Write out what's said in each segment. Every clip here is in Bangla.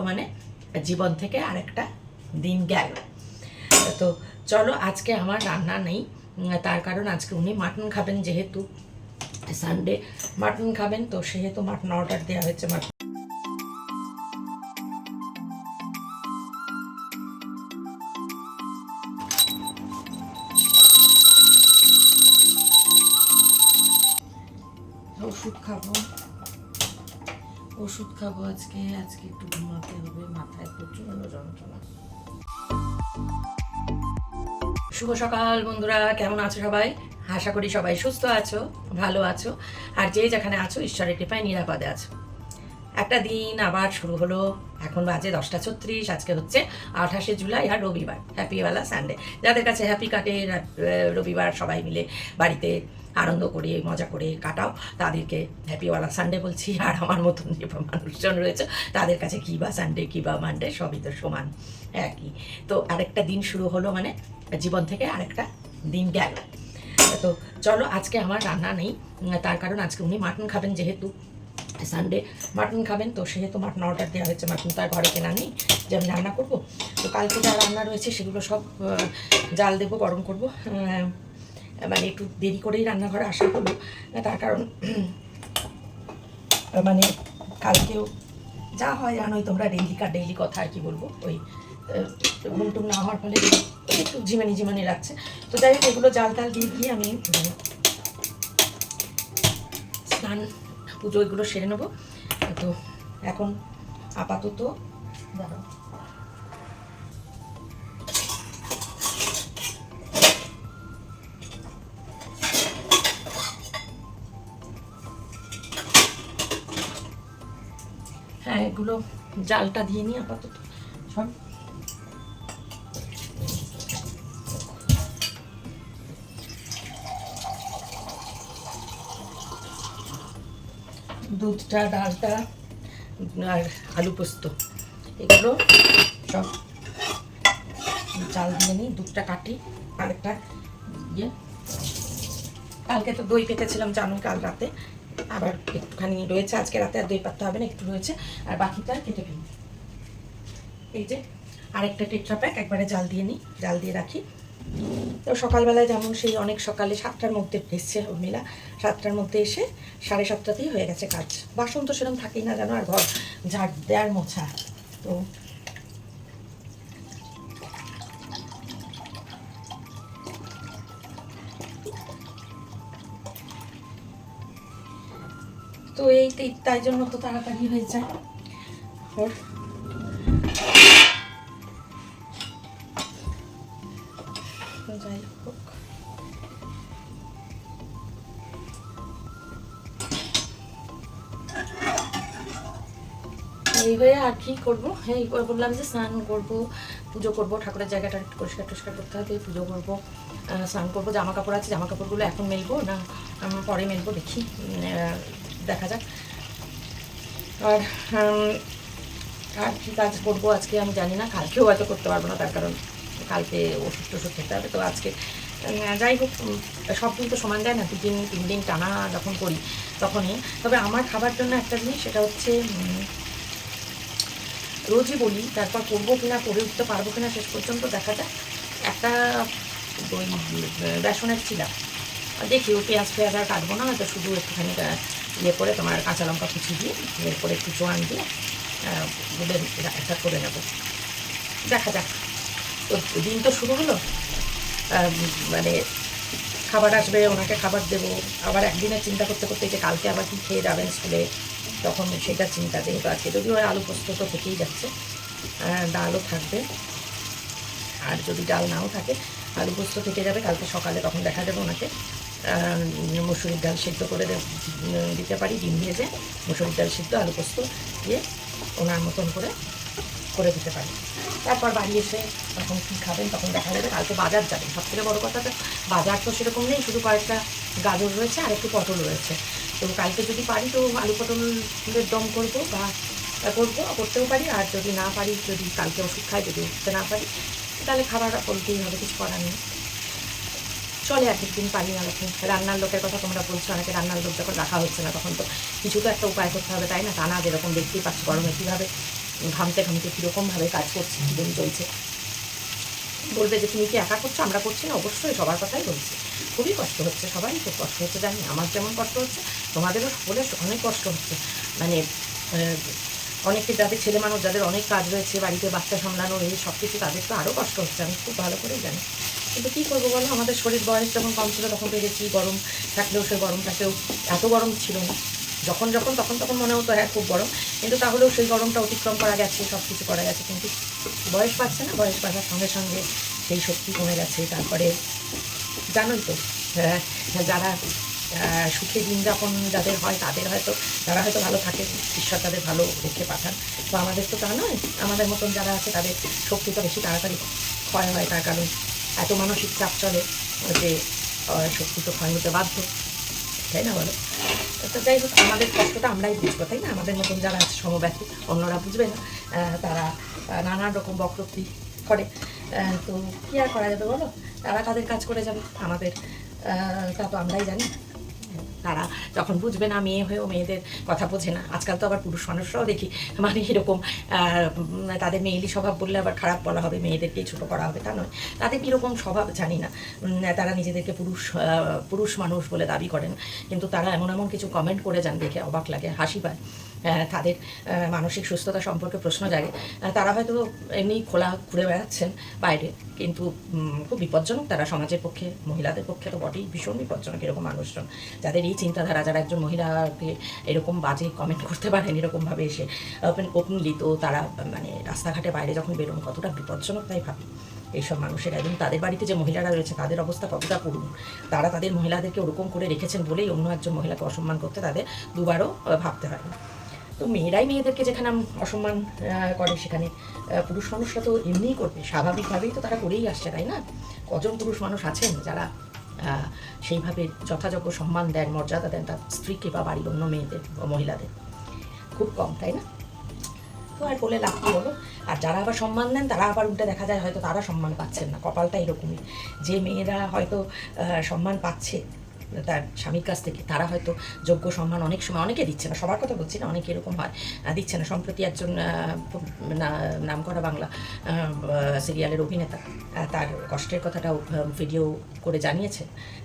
মানে জীবন থেকে আরেকটা দিন গেল। তো চলো, আজকে আমার রান্না নেই, তার কারণ আজকে উনি মাটন খাবেন, যেহেতু সানডে মাটন খাবেন, তো সেহেতু মাটন অর্ডার দেওয়া হয়েছে। মাটন ওষুধ খাবো আজকে একটু ঘুমাতে হবে, মাথায় প্রচন্ড যন্ত্রণা। শুভ সকাল বন্ধুরা, কেমন আছো সবাই? আশা করি সবাই সুস্থ আছো, ভালো আছো, আর যে যেখানে আছো ঈশ্বরের কৃপায় নিরাপদে আছো। একটা দিন আবার শুরু হলো। এখন বাজে 10:36। আজকে হচ্ছে 28শে জুলাই আর রবিবার, হ্যাপিওয়ালা সানডে। যাদের কাছে হ্যাপি কাটে রবিবার, সবাই মিলে বাড়িতে আনন্দ করে মজা করে কাটাও, তাদেরকে হ্যাপিওয়ালা সানডে বলছি। আর আমার মতন যে মানুষজন রয়েছে তাদের কাছে কী বা সানডে কী বা মানডে, সবই তো সমান একই। তো আরেকটা দিন শুরু হলো, মানে জীবন থেকে আরেকটা দিন গেল। তো চলো, আজকে আমার রান্না নেই, তার কারণ আজকে উনি মাটন খাবেন, যেহেতু সানডে মাটন খাবেন, তো সেহেতু মাটন অর্ডার দেওয়া হয়েছে। মাটন তো আর ঘরে কেনা নেই যে আমি রান্না করবো। তো কালকে যা রান্না রয়েছে সেগুলো সব জাল দেবো, গরম করবো। মানে একটু দেরি করেই রান্নাঘরে আসা হলো, তার কারণ মানে কালকেও যা হয় জানোই তোমরা, ডেইলি কথা আর কি বলবো, ওই ঘুম টুম না হওয়ার ফলে একটু ঝিমানি লাগছে। তো যাই হোক, এগুলো জাল টাল দিয়ে গিয়ে আমি স্নান পুজো এগুলো সেরে নেবো। তো এখন আপাতত দাঁড়াও, হ্যাঁ এগুলো জালটা দিয়ে নিই আপাতত সব। দুধটা, ডালটা আর আলু পোস্ত এগুলো সব জাল দিয়ে নিই। দুধটা কাটি, আরেকটা ইয়ে, কালকে তো দই পেতেছিলাম জানো, কাল রাতে আবার একটুখানি রয়েছে, আজকে রাতে আর দই পাততে হবে না, একটু রয়েছে, আর বাকিটা কেটে ফেলি। এই যে আরেকটা টেট্রা প্যাক একবারে জাল দিয়ে নিই, জাল দিয়ে রাখি। তো সকালবেলায় যেমন সেই অনেক সকালে 7টার মধ্যে এসছে উর্মিলা, 7টার মধ্যে এসে 7:30তেই হয়ে গেছে কাজ। বাসন তো সেরকম থাকেই না জানো, আর ঘর ঝাড় দেওয়ার মোছা। তো এই তাই জন্য তো তাড়াতাড়ি হয়ে যায়। যাই হোক, এই হয়ে আর কি করবো, এই বললাম যে স্নান করবো, পুজো করবো, ঠাকুরের জায়গাটা একটু পরিষ্কার টরিষ্কার করতে হবে, পুজো করবো, স্নান করবো। জামা কাপড় আছে, জামা কাপড়গুলো এখন মেলবো না পরে মেলবো, দেখি, দেখা যাক। আর আর কী কাজ করবো আজকে আমি জানি না, কালকেও হয়তো করতে পারবো না, তার কারণ কালকে ওষুধ টষুধ খেতে হবে। তো আজকে যাই হোক, সব দিন তো সমান যায় না, 2 দিন 3 দিন টানা যখন করি তখনই। তবে আমার খাবার জন্য একটা জিনিস, সেটা হচ্ছে রোজই বলি, তারপর করবো কিনা, করে উঠতে পারবো কিনা শেষ পর্যন্ত দেখা যাক। একটা ওই বেসনের চিলা, দেখি ও পেঁয়াজ আর কাটবো না, হয়তো শুধু একটুখানি ইয়ে করে তোমার কাঁচা লঙ্কা কুচি দিয়ে, এরপরে একটু জোয়ান দিয়ে গুলে একটা করে নেবো, দেখা যাক। তো দিন তো শুরু হলো, মানে খাবার আসবে, ওনাকে খাবার দেবো, আবার একদিনের চিন্তা করতে করতে যে কালকে আবার কী খেয়ে যাবেন স্কুলে, তখন সেটা চিন্তা। যেহেতু আজকে যদিও আলু পোস্ত তো থেকেই যাচ্ছে, ডালও থাকবে, আর যদি ডাল নাও থাকে আলু পোস্ত থেকে যাবে কালকে সকালে, তখন দেখা যাবে ওনাকে মুসুরির ডাল সিদ্ধ করে দিতে পারি, ডিম ভেজে মুসুরির ডাল সিদ্ধ আলু পোস্ত দিয়ে ওনার মতন করে দিতে পারি। তারপর বাড়ি এসে তখন কী খাবেন তখন দেখা যাবে। কালকে বাজার যাবেন, সবথেকে বড়ো কথা, বাজার তো সেরকম নেই, শুধু কয়েকটা গাজর রয়েছে আর একটু পটল রয়েছে। তো কালকে যদি পারি তো আলু পটলের দম করবো, বা করতেও পারি, আর যদি না পারি, যদি কালকে ওষুধ খাই, যদি উঠতে না পারি, তাহলে খাবার বলতেই হবে, কিছু করার নেই। চলে এক একদিন পারি না রাখি। রান্নার লোকের কথা তোমরা বলছো, অনেকে রান্নার লোক যখন রাখা হচ্ছে না, তখন তো কিছু তো একটা উপায় করতে হবে, তাই না? তা না যেরকম দেখতেই পাচ্ছি গরমে কীভাবে ঘামতে ঘামতে কীরকমভাবে কাজ করছি, কীরকম চলছে। বলবে যে তুমি কি একা করছো, আমরা করছি না? অবশ্যই সবার কথাই বলছি, খুবই কষ্ট হচ্ছে, সবারই খুব কষ্ট হচ্ছে, জানি আমার যেমন কষ্ট হচ্ছে তোমাদেরও সকলের অনেক কষ্ট হচ্ছে। মানে অনেকে যাদের ছেলে মানুষ, যাদের অনেক কাজ রয়েছে বাড়িতে, বাচ্চা সামলানো, এই সব কিছু, তাদের তো আরও কষ্ট হচ্ছে, আমি খুব ভালো করেই জানি। কিন্তু কী করবো বলো, আমাদের শরীর বয়স যখন কম ছিল তখন পেরেছি, গরম থাকলেও সে গরমটাকেও এত গরম ছিল না, যখন তখন মনে হতো হ্যাঁ খুব গরম, কিন্তু তাহলেও সেই গরমটা অতিক্রম করা গেছে, সব কিছু করা গেছে। কিন্তু বয়স বাড়ছে না, বয়স বাড়ার সঙ্গে সঙ্গে সেই শক্তি কমে গেছে। তারপরে জানোই তো, যারা সুখে দিন যাপন যাদের হয়, তাদের হয়তো তারা হয়তো ভালো থাকে, ঈশ্বর তাদের ভালো রেখে পাঠান। তো আমাদের তো তা নয়, আমাদের মতন যারা আছে তাদের শক্তিটা বেশি তাড়াতাড়ি ক্ষয় হয়, তার কারণ এত মানসিক চাপ চলে যে শক্তি তো ক্ষয় হতে বাধ্য, তাই না বলো? তো যাই হোক, আমাদের কষ্টটা আমরাই বুঝবো, তাই না? আমাদের মতন যারা আছে সমব্যথী, অন্যরা বুঝবে না, তারা নানান রকম বক্রোক্তি করে। তো কী আর করা যাবে বলো, তারা তাদের কাজ করে যাবে, আমাদের তা তো আমরাই জানি। তারা যখন বুঝবে না, মেয়ে হয়েও মেয়েদের কথা বোঝে না। আজকাল তো আবার পুরুষ মানুষরাও দেখি মানে এরকম, তাদের মেয়েলি স্বভাব বললে আবার খারাপ বলা হবে, মেয়েদেরকেই ছোটো করা হবে, তা নয়। তাদের কীরকম স্বভাব জানি না, তারা নিজেদেরকে পুরুষ মানুষ বলে দাবি করেন, কিন্তু তারা এমন কিছু কমেন্ট করে যান, দেখে অবাক লাগে, হাসি পায়। তাদের মানসিক সুস্থতা সম্পর্কে প্রশ্ন জাগে। তারা হয়তো এমনি খোলা ঘুরে বেড়াচ্ছেন বাইরে, কিন্তু খুব বিপজ্জনক তারা সমাজের পক্ষে, মহিলাদের পক্ষে তো বটেই, ভীষণ বিপজ্জনক এরকম মানুষজন, যাদের এই চিন্তাধারা, যারা একজন মহিলাকে এরকম বাজে কমেন্ট করতে পারেন এরকমভাবে এসে ওপেনলি, তো তারা মানে রাস্তাঘাটে বাইরে যখন বেরোন কতটা বিপজ্জনক তাই ভাবি এইসব মানুষের। এবং তাদের বাড়িতে যে মহিলারা রয়েছে তাদের অবস্থা কতটা করুন, তারা তাদের মহিলাদেরকে ওরকম করে রেখেছেন বলেই অন্য একজন মহিলাকে অসম্মান করতে তাদের দুবারও ভাবতে হয় না। তো মেয়েরাই মেয়েদেরকে যেখানে অসম্মান করে, সেখানে পুরুষ মানুষরা তো এমনিই করবে, স্বাভাবিকভাবেই তো তারা করেই আসছে, তাই না? কজন পুরুষ মানুষ আছেন যারা সেইভাবে যথাযোগ্য সম্মান দেন, মর্যাদা দেন তার স্ত্রীকে বা বাড়ির অন্য মেয়েদের বা মহিলাদের? খুব কম, তাই না? তো আর বলে লাভ কী হলো? আর যারা আবার সম্মান দেন তারা আবার উল্টে দেখা যায় হয়তো তারা সম্মান পাচ্ছেন না, কপালটা এরকমই। যে মেয়েরা হয়তো সম্মান পাচ্ছে তার স্বামীর কাছ থেকে, তারা হয়তো যোগ্য সম্মান অনেক সময় অনেকে দিচ্ছে না, সবার কথা বলছি না, অনেকে এরকম হয় দিচ্ছে না। সম্প্রতি একজন নামকরা বাংলা সিরিয়ালের অভিনেতা তার কষ্টের কথাটা ভিডিও করে জানিয়েছে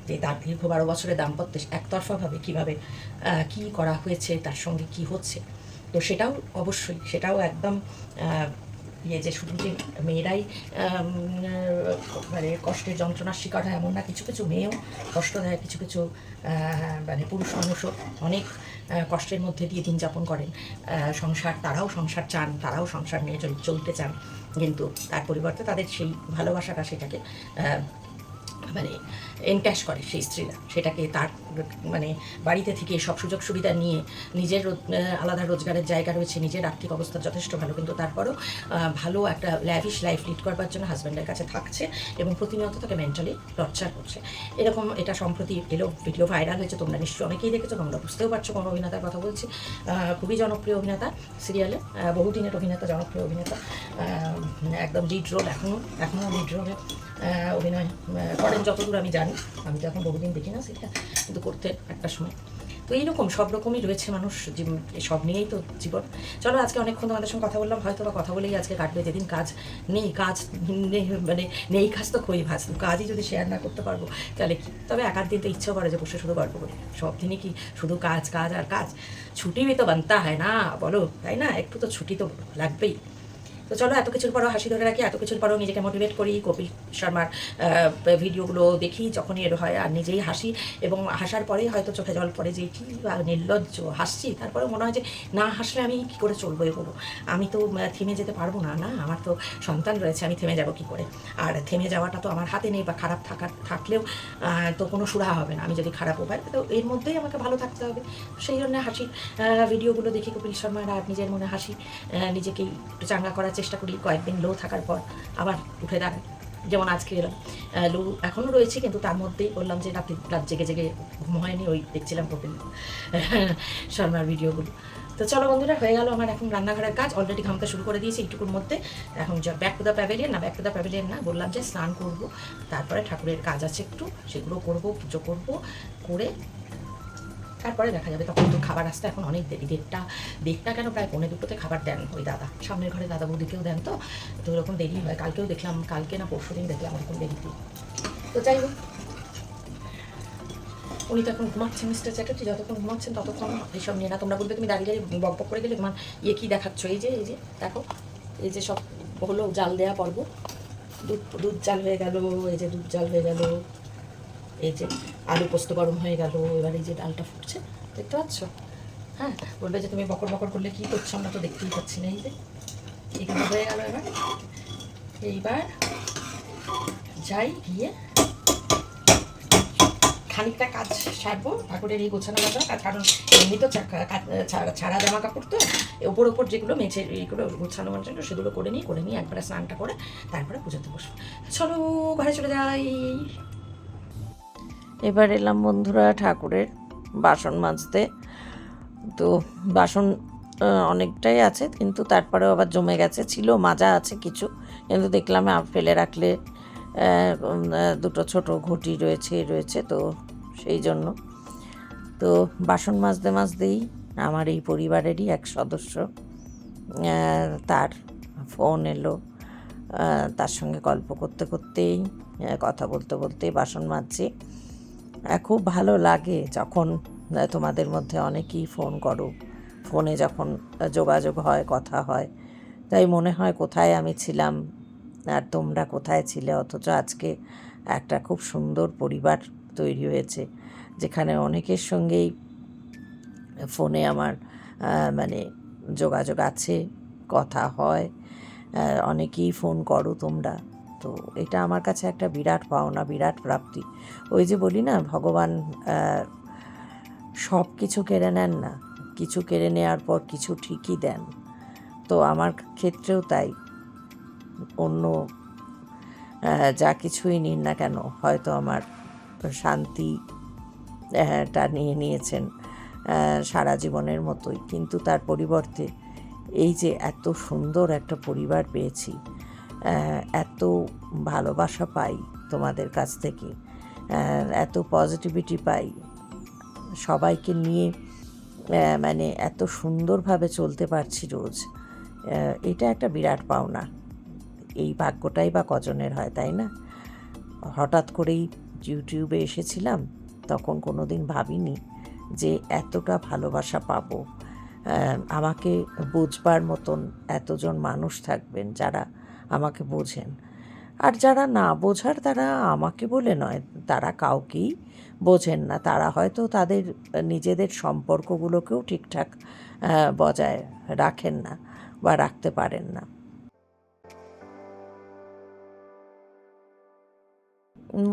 যে তার দীর্ঘ 12 বছরের দাম্পত্যে একতরফাভাবে কীভাবে কী করা হয়েছে, তার সঙ্গে কি হচ্ছে। তো সেটাও অবশ্যই, সেটাও একদম যে শুধু যে মেয়েরাই মানে কষ্টের যন্ত্রণার শিকার হয় এমন না, কিছু কিছু মেয়েও কষ্ট দেয়, কিছু কিছু মানে পুরুষ মানুষও অনেক কষ্টের মধ্যে দিয়ে দিন যাপন করেন। সংসার, তারাও সংসার চান, তারাও সংসার নিয়ে চলতে চান, কিন্তু তার পরিবর্তে তাদের সেই ভালোবাসাটা, সেটাকে মানে এনক্যাশ করে সেই স্ত্রীরা, সেটাকে তার মানে বাড়িতে থেকে সব সুযোগ সুবিধা নিয়ে, নিজের আলাদা রোজগারের জায়গা রয়েছে, নিজের আর্থিক অবস্থা যথেষ্ট ভালো, কিন্তু তারপরেও ভালো একটা ল্যাভিশ লাইফ লিড করবার জন্য হাজব্যান্ডের কাছে থাকছে এবং প্রতিনিয়ত তাকে মেন্টালি টর্চার করছে। এরকম এটা সম্প্রতি ভিডিও ভাইরাল হয়েছে, তোমরা নিশ্চয়ই অনেকেই দেখেছো, তোমরা বুঝতেও পারছো কোন অভিনেতার কথা বলছি। খুবই জনপ্রিয় অভিনেতা, সিরিয়ালে বহুদিনের অভিনেতা, জনপ্রিয় অভিনেতা, একদম লিড রোল, এখনও লিড রোলে অভিনয় করেন যতদূর আমি জানি। আমি তো এখন বহুদিন দেখি না সেটা, কিন্তু করতে একটা সময়। তো এইরকম সব রকমই রয়েছে মানুষ, সব নিয়েই তো জীবন। চলো, আজকে অনেকক্ষণ তোমাদের সঙ্গে কথা বললাম, হয়তো বা কথা বলেই আজকে কাটবে। যেদিন কাজ নেই, মানে নেই কাজ তো খই ভাজ, কাজই যদি শেয়ার না করতে পারবো তাহলে কি? তবে একার দিন তো ইচ্ছেও করে যে বসে শুধু গল্প করি, সব দিনই কি শুধু কাজ কাজ আর কাজ? ছুটি তো বানতা হয় না বলো, তাই না? একটু তো ছুটি তো লাগবেই। তো চলো, এত কিছুর পরও হাসি ধরে রাখি, এত কিছুর পরও নিজেকে মোটিভেট করি, কপিল শর্মার ভিডিওগুলো দেখি যখনই এর হয়, আর নিজেই হাসি, এবং হাসার পরেই হয়তো চোখে জল পড়ে যে কী নির্লজ্জ হাসছি, তারপরে মনে হয় যে না হাসলে আমি কী করে চলবো এগুলো, আমি তো থেমে যেতে পারবো না, না আমার তো সন্তান রয়েছে, আমি থেমে যাব কী করে? আর থেমে যাওয়াটা তো আমার হাতে নেই, বা খারাপ থাকলেও তো কোনো সুরাহা হবে না। আমি যদি খারাপ উপায়, তো এর মধ্যেই আমাকে ভালো থাকতে হবে। সেই জন্য হাসির ভিডিওগুলো দেখি কপিল শর্মার, আর নিজের মনে হাসি, নিজেকেই একটু চাঙ্গা করার চেষ্টা করি। কয়েকদিন লো থাকার পর আবার উঠে দাঁড়াই, যেমন আজকে এলাম। লো এখনও রয়েছে, কিন্তু তার মধ্যেই বললাম যে রাত জেগে জেগে ঘুম হয়নি, ওই দেখছিলাম কপিল শর্মার ভিডিওগুলো। তো চলো বন্ধুরা, হয়ে গেল আমার এখন রান্নাঘরের কাজ, অলরেডি ঘামতে শুরু করে দিয়েছি এইটুকুর মধ্যে। এখন ব্যাক টু দ্য প্যাভিলিয়ন না, বললাম যে স্নান করব, তারপরে ঠাকুরের কাজ আছে একটু, সেগুলো করব, পুজো করব, করে তারপরে দেখা যাবে, তখন তো খাবার আসতে এখন অনেক দেরি, দেড়টা কেন প্রায় 1:45 খাবার দেন ওই দাদা, সামনের ঘরে দাদা বৌদিকেও দেন, তো তো এরকম দেরি হয়। কালকেও দেখলাম, কালকে না পরশু দিন দেখলাম ওরকম দেরিতে। তো যাই হোক, উনি তো এখন ঘুমাচ্ছেন মিস্টার চ্যাটার্জি, যতক্ষণ ঘুমাচ্ছেন ততক্ষণ এইসব নিয়ে না তোমরা বলবে তুমি দাঁড়িয়ে দাঁড়িয়ে বক বক করে গেলে, তোমার কী দেখাচ্ছ, এই যে দেখো, এই যে সব হলো জাল দেওয়া পর্ব, দুধ জাল হয়ে গেল, এই যে দুধ জাল হয়ে গেল, এই যে আলু পোস্ত গরম হয়ে গেল, এবার এই যে ডালটা ফুটছে, দেখতে পাচ্ছ? হ্যাঁ, বলবে যে তুমি বকর বকর করলে কী করছো, আমরা তো দেখতেই পাচ্ছি না। এই যে এইগুলো হয়ে গেল, এইবার যাই গিয়ে খানিকটা কাজ সারবো ঠাকুরের এই গোছানো গাছানো কাজ, কারণ এমনি তো ছাড়া জামা কাপড় তো ওপর যেগুলো মেঝে এইগুলো গোছানো জন্য সেগুলো করে নিই একবারে স্নানটা করে তারপরে পুজোতে বসবো। চলো ঘরে চলে যাই। এবার এলাম বন্ধুরা ঠাকুরের বাসন মাজতে। তো বাসন অনেকটাই আছে, কিন্তু তারপরেও আবার জমে গেছে, ছিল মাজা আছে কিছু, কিন্তু দেখলাম ফেলে রাখলে দুটো ছোট ঘটি রয়েছে তো সেই জন্য। তো বাসন মাজতে মাজতেই আমার এই পরিবারেরই এক সদস্য, তার ফোন এলো, তার সঙ্গে গল্প করতে করতেই কথা বলতে বলতেই বাসন মাজছি। খুব ভালো লাগে যখন তোমাদের মধ্যে অনেকেই ফোন করো, ফোনে যখন যোগাযোগ হয়, কথা হয়, তাই মনে হয় কোথায় আমি ছিলাম আর তোমরা কোথায় ছিলে। অথচ আজকে একটা খুব সুন্দর পরিবার তৈরি হয়েছে, যেখানে অনেকের সঙ্গেই ফোনে আমার মানে যোগাযোগ আছে, কথা হয়, অনেকেই ফোন করো তোমরা। তো এটা আমার কাছে একটা বিরাট পাওনা, বিরাট প্রাপ্তি। ওই যে বলি না, ভগবান সব কিছু কেড়ে নেন না, কিছু কেড়ে নেওয়ার পর কিছু ঠিকই দেন। তো আমার ক্ষেত্রেও তাই, অন্য যা কিছুই নিন না কেন, হয়তো আমার শান্তি টা নিয়ে নিয়েছেন সারা জীবনের মতোই, কিন্তু তার পরিবর্তে এই যে এত সুন্দর একটা পরিবার পেয়েছি, এত ভালোবাসা পাই তোমাদের কাছ থেকে, এত পজিটিভিটি পাই, সবাইকে নিয়ে মানে এত সুন্দরভাবে চলতে পারছি রোজ, এটা একটা বিরাট পাওনা। এই ভাগ্যটাই বা কজনের হয়, তাই না? হঠাৎ করেই ইউটিউবে এসেছিলাম, তখন কোনো দিন ভাবিনি যে এতটা ভালোবাসা পাবো, আমাকে বুঝবার মতন এতজন মানুষ থাকবেন যারা আমাকে বোঝেন। আর যারা না বোঝার, তারা আমাকে বলে নয়, তারা কাউকেই বোঝেন না, তারা হয়তো তাদের নিজেদের সম্পর্কগুলোকেও ঠিকঠাক বজায় রাখেন না বা রাখতে পারেন না।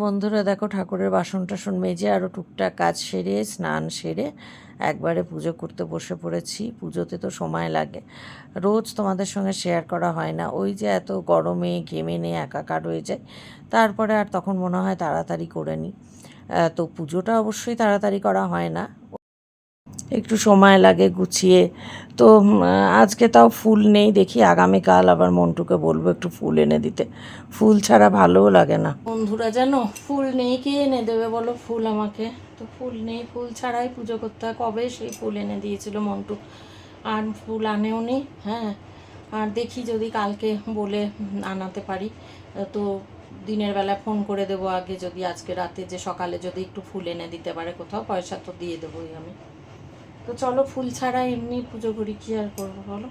বন্ধুরা দেখো, ঠাকুরের বাসন টাসন মেজে আরও টুকটাক কাজ সেরে স্নান সেরে একবারে পুজো করতে বসে পড়েছি। পুজোতে তো সময় লাগে, রোজ তোমাদের সঙ্গে শেয়ার করা হয় না, ওই যে এত গরমে ঘেমে নিয়ে একাকার হয়ে যায়, তারপরে আর তখন মনে হয় তাড়াতাড়ি করে নিই। তো পুজোটা অবশ্যই তাড়াতাড়ি করা হয় না, একটু সময় লাগে গুছিয়ে। তো আজকে তাও ফুল নেই, দেখি আগামীকাল আবার মন্টুকে বলবো একটু ফুল এনে দিতে, ফুল ছাড়া ভালোও লাগে না। বন্ধুরা জানো, ফুল নেই, কে এনে দেবে বলো ফুল আমাকে? তো ফুল নেই, ফুল ছাড়াই পুজো করতে হয়। কবে সেই ফুল এনে দিয়েছিল মন্টু, আর ফুল আনেও নি। হ্যাঁ, আর দেখি যদি কালকে বলে আনাতে পারি, তো দিনের বেলা ফোন করে দেবো আগে, যদি আজকে রাতে যে সকালে যদি একটু ফুল এনে দিতে পারে কোথাও, পয়সা তো দিয়ে দেবোই আমি। তো চলো, ফুল ছাড়া এমনি পুজো করি, কি আর করবো বলো।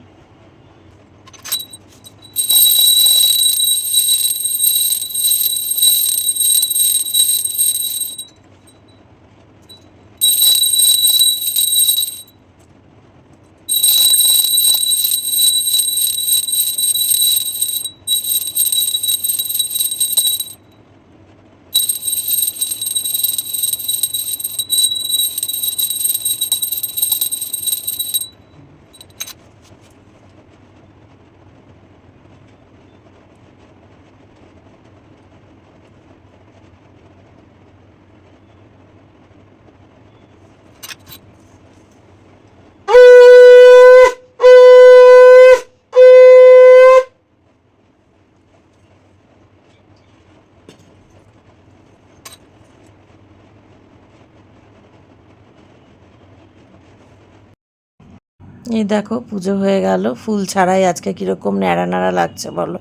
এই দেখো পুজো হয়ে গেল, ফুল ছাড়াই আজকে কীরকম ন্যাড়া ন্যাড়া লাগছে বলো,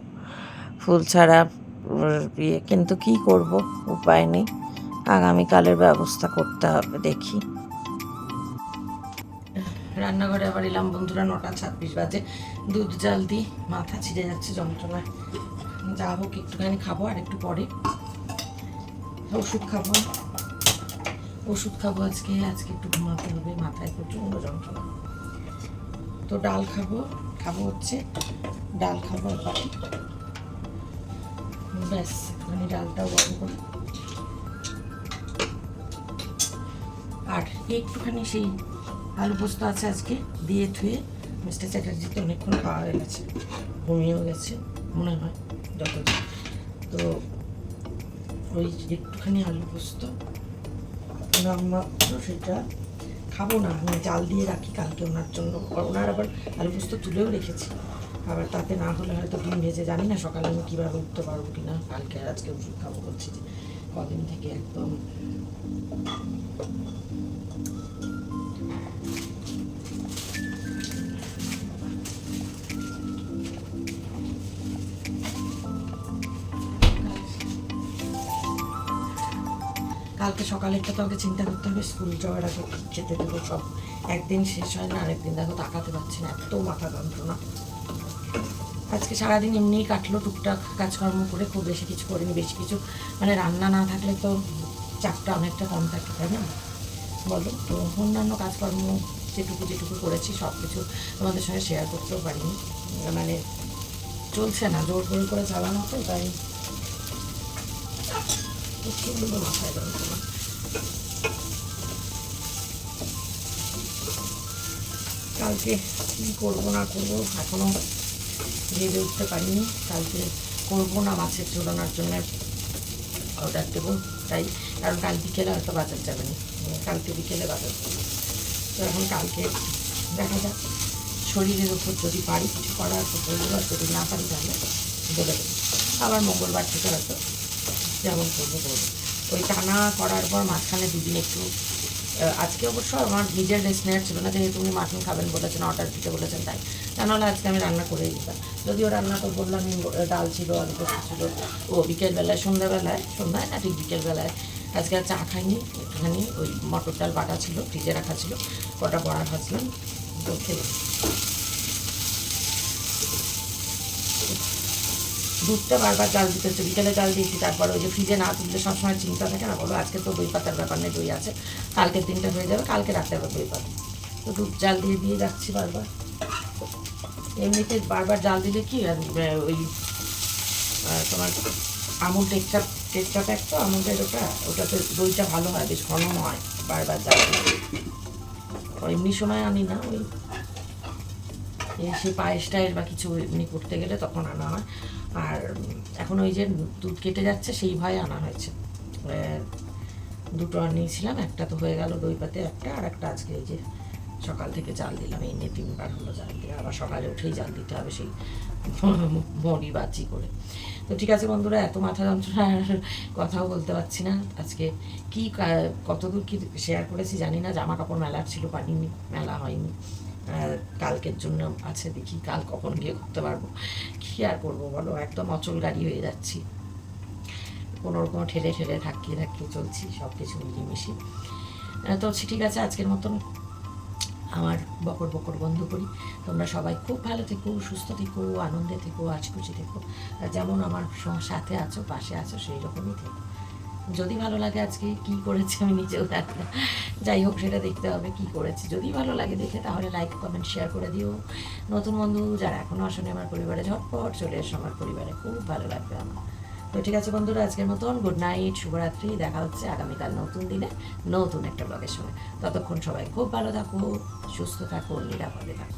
ফুল ছাড়া বিয়ে, কিন্তু কি করব, উপায় নেই, আগামীকালের ব্যবস্থা করতে হবে, দেখি। রান্নাঘরে আবার এলাম বন্ধুরা, 9:26 বাজে, দুধ জাল দিই, মাথা ছিঁড়ে যাচ্ছে যন্ত্রণায়, যা হোক একটুখানি খাবো আর একটু পরে ওষুধ খাবো, আজকে একটু ঘুমাতে হবে, মাথায় প্রচণ্ড যন্ত্রণা। তো ডাল খাবো হচ্ছে ডাল খাবো এক বাটি, ব্যাস একটুখানি ডালটাও গরম করি, আর একটুখানি সেই আলু পোস্ত আছে আজকে দিয়ে ধুয়ে, মিস্টার চ্যাটার্জিতে অনেকক্ষণ খাওয়া হয়ে গেছে, ঘুমিয়েও গেছে মনে হয় যত, তো ওই একটুখানি আলু পোস্ত নামমাত্র সেটা খাবো না, আমি জাল দিয়ে রাখি কালকে ওনার জন্য, ওনার আবার আলু পোস্ত তুলেও রেখেছি, আবার তাতে না হলে হয়তো ডিম ভেজে, জানি না সকালে আমি কীভাবে উঠতে পারবো কি না, কালকে আর আজকে ওষুধ খাবো বলছি যে কদিন থেকে একদম কালকে সকালেরটা তো আগে চিন্তা করতে হবে, স্কুল যাওয়ার আগে খেতে দেবো সব, একদিন শেষ হয় না, আরেকদিন দেখো তাকাতে পারছি না, এত মাথা যন্ত্রণা। আজকে সারাদিন এমনিই কাটলো, টুকটাক কাজকর্ম করে, খুব বেশি কিছু করিনি, বেশি কিছু মানে রান্না না থাকলে তো চাপটা অনেকটা কম থাকে, তাই না বলো। তো অন্যান্য কাজকর্ম যেটুকু করেছি সব কিছু তোমাদের সঙ্গে শেয়ার করতেও পারিনি, মানে চলছে না, জোর করে চালানো তো, তাই মাথায় যন্ত্রণা। কালকে কী করবো না করবো এখনও ভেবে উঠতে পারিনি, কালকে করবো না মাছের ঝোলানোর জন্য অর্ডার দেবো, তাই, কারণ কাল বিকেলে হয়তো বাজার যাবে না, কালকে বিকেলে বাজার যাবে, তো এখন কালকে দেখা যাক, শরীরের উপর যদি পারি কিছু করার তো বলবো, যদি না পারি তাহলে বলে দেবো, আবার মঙ্গলবার থেকে হয়তো যেমন করবো। ওই টানা করার পর মাঝখানে দুদিন একটু, আজকে অবশ্য আমার নিজের রেস্ট নেওয়ার ছিল না, যেহেতু উনি মাটন খাবেন বলেছেন, অর্ডার দিতে বলেছেন, তাই তা নাহলে আজকে আমি রান্না করেই দিতাম, যদিও রান্না তো বললাম ডাল ছিল, আলু পোস্ত ছিল, ও বিকেলবেলায় সন্ধ্যায় না ঠিক বিকেলবেলায় আজকে আর চা খাইনি, একটুখানি ওই মটর ডাল বাটা ছিল, ফ্রিজে রাখা ছিল, কটা বড়া ভাজলাম, তো খেলাম। দুধটা বারবার জাল দিতে হচ্ছে, বিকেলে জাল দিয়েছি, তারপরে ওই যে ফ্রিজে না তুললে সবসময় চিন্তা থাকে না বলো, আজকে তো দই পাতার ব্যাপার নেই, দই আছে, কালকের দিনটা হয়ে যাবে, কালকে রাখতে হবে দই পাতা, তো দুধ জাল দিয়ে যাচ্ছি বারবার, এমনিতে বারবার জাল দিলে কি ওই তোমার আমুল টেক্সটা প্যাক তো আমুলটার ওটাতে দইটা ভালো হয়, বেশ ঘন হয়, বারবার জাল দিলে, এমনি সময় আনি না, ওই সে পায়েস টায়েস বা কিছু এমনি করতে গেলে তখন আনা হয়, আর এখন ওই যে দুধ কেটে যাচ্ছে সেই ভয়ে আনা হয়েছে, দুটো আনিয়েছিলাম, একটা তো হয়ে গেল দই পাতে একটা, আর একটা আজকে এই যে সকাল থেকে জাল দিলাম, এই নিয়ে 3বার হলো জাল দিয়ে, আবার সকালে উঠেই জাল দিতে হবে সেই মরি বাজি করে। তো ঠিক আছে বন্ধুরা, এত মাথা যন্ত্রণা আর কথাও বলতে পারছি না, আজকে কি কতদূর কি শেয়ার করেছি জানি না, জামা কাপড় মেলার ছিল, পারিনি, মেলা হয়নি, কালকের জন্য আছে, দেখি কাল কখন গিয়ে করতে পারবো, কী আর করবো বলো, একদম অচল গাড়ি হয়ে যাচ্ছি, কোনোরকম ঠেলে থাকিয়ে চলছি, সব কিছু মিলিয়ে, তো ঠিক আছে, আজকের মতন আমার বকর বন্ধ করি, তোমরা সবাই খুব ভালো থেকো, সুস্থ থেকো, আনন্দে থেকো, খুশি থেকো, যেমন আমার সাথে আছো, পাশে আছো, সেই রকমই থেকো। যদি ভালো লাগে আজকে কি করেছি আমি নিজেও জানি না, যাই হোক সেটা দেখতে হবে কি করেছি, যদি ভালো লাগে দেখে তাহলে লাইক কমেন্ট শেয়ার করে দিও, নতুন বন্ধু যারা এখনও আসেনি আমার পরিবারে ঝটপট চলে এসো, আমার পরিবারে খুব ভালো লাগবে আমার। তো ঠিক আছে বন্ধুরা, আজকের মতন গুড নাইট, শুভরাত্রি, দেখা হচ্ছে আগামীকাল নতুন দিনে নতুন একটা ব্লগের সময়, ততক্ষণ সবাই খুব ভালো থাকো, সুস্থ থাকো, নিরাপদে থাকো।